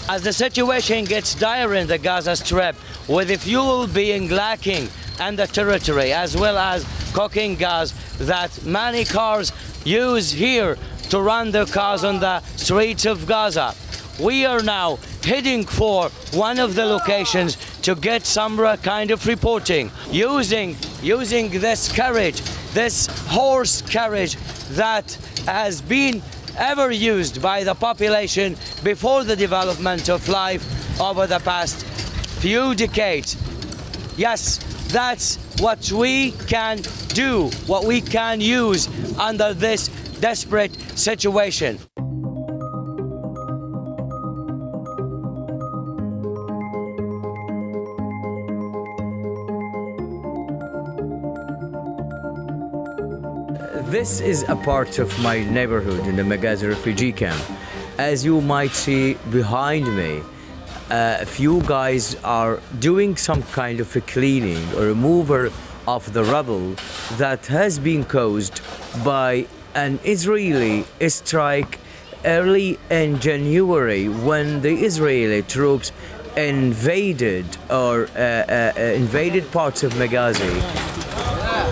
As the situation gets dire in the Gaza Strip, with the fuel being lacking and the territory, as well as cooking gas that many cars use here to run their cars on the streets of Gaza, we are now heading for one of the locations to get some kind of reporting using this carriage, this horse carriage that has been ever used by the population before the development of life over the past few decades. Yes, that's what we can do, what we can use under this desperate situation. This is a part of my neighborhood in the Meghari refugee camp. As you might see behind me, a few guys are doing some kind of a cleaning or removal of the rubble that has been caused by an Israeli strike early in January, when the Israeli troops invaded parts of Meghari.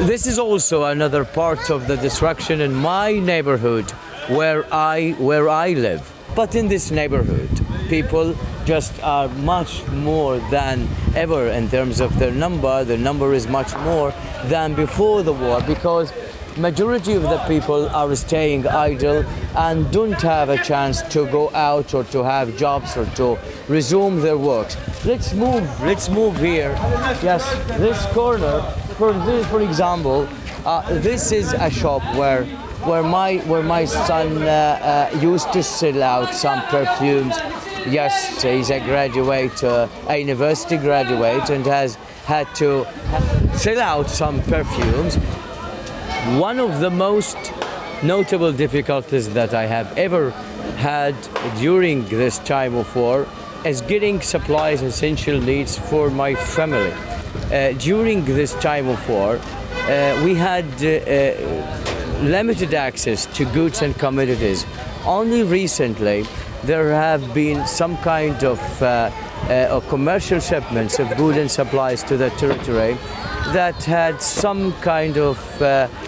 This is also another part of the destruction in my neighborhood where I live. But in this neighborhood, people just are much more than ever in terms of their number. The number is much more than before the war, because majority of the people are staying idle and don't have a chance to go out or to have jobs or to resume their works. Let's move here. Yes, this corner. For example, this is a shop where my son used to sell out some perfumes. Yes, he's a graduate, a university graduate, and has had to sell out some perfumes. One of the most notable difficulties that I have ever had during this time of war is getting supplies, essential needs for my family. During this time of war, we had limited access to goods and commodities. Only recently, there have been some kind of commercial shipments of goods and supplies to the territory that had some kind of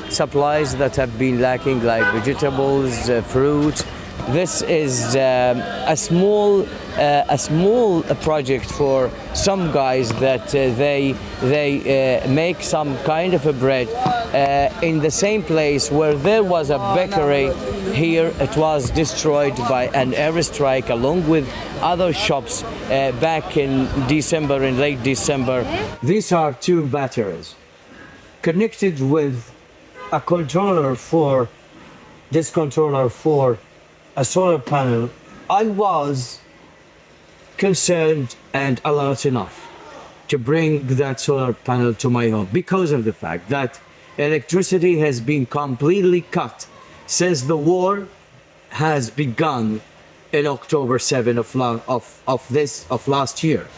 supplies that have been lacking, like vegetables, fruit. This is a small project for some guys that they make some kind of a bread in the same place where there was a bakery. Here it was destroyed by an airstrike along with other shops back in late December. These are two batteries connected with a controller for a solar panel. I was concerned and alert enough to bring that solar panel to my home because of the fact that electricity has been completely cut since the war has begun in October 7 of last year.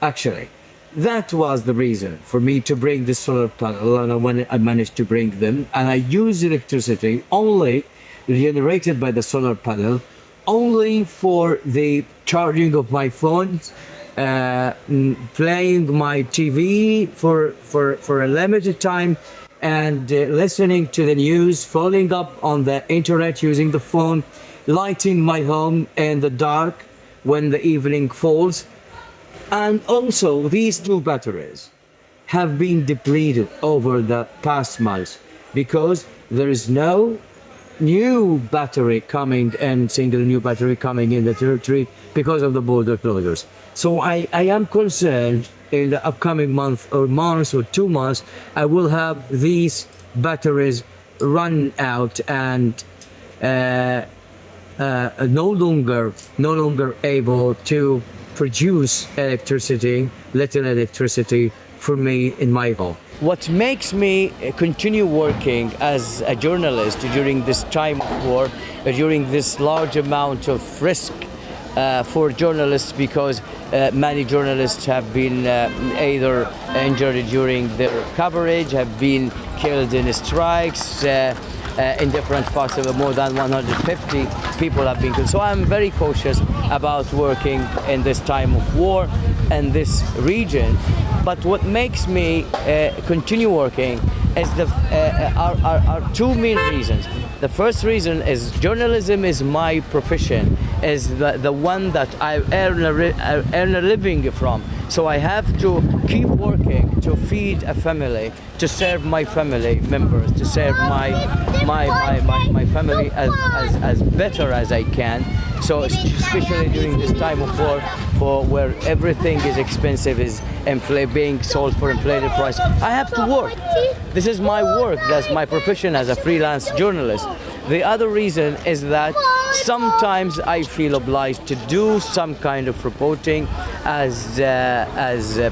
Actually, that was the reason for me to bring the solar panel, and when I managed to bring them, and I use electricity only generated by the solar panel only for the charging of my phones, playing my TV for a limited time, and listening to the news, following up on the internet using the phone, lighting my home in the dark when the evening falls. And also, these two batteries have been depleted over the past months because there is no new battery coming and single new battery coming in the territory because of the border closures. So I am concerned in the upcoming month or 2 months, I will have these batteries run out and no longer able to produce little electricity for me in my home. What makes me continue working as a journalist during this time of war, during this large amount of risk for journalists, because many journalists have been either injured during their coverage, have been killed in strikes, in different parts of it. More than 150 people have been killed. So I'm very cautious about working in this time of war in this region. But what makes me continue working is are two main reasons. The first reason is journalism is my profession, is the one that I earn a living from. So I have to keep working to feed a family, to serve my family members, to serve my family as better as I can. So especially during this time of war, for where everything is expensive, is being sold for inflated price, I have to work. This is my work. That's my profession as a freelance journalist. The other reason is that sometimes I feel obliged to do some kind of reporting as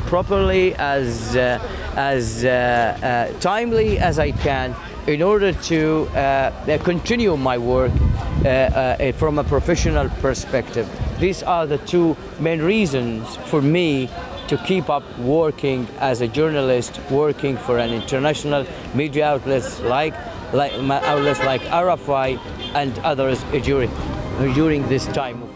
properly, as timely as I can, in order to continue my work from a professional perspective. These are the two main reasons for me to keep up working as a journalist, working for an international media outlets like RFI and others during this time of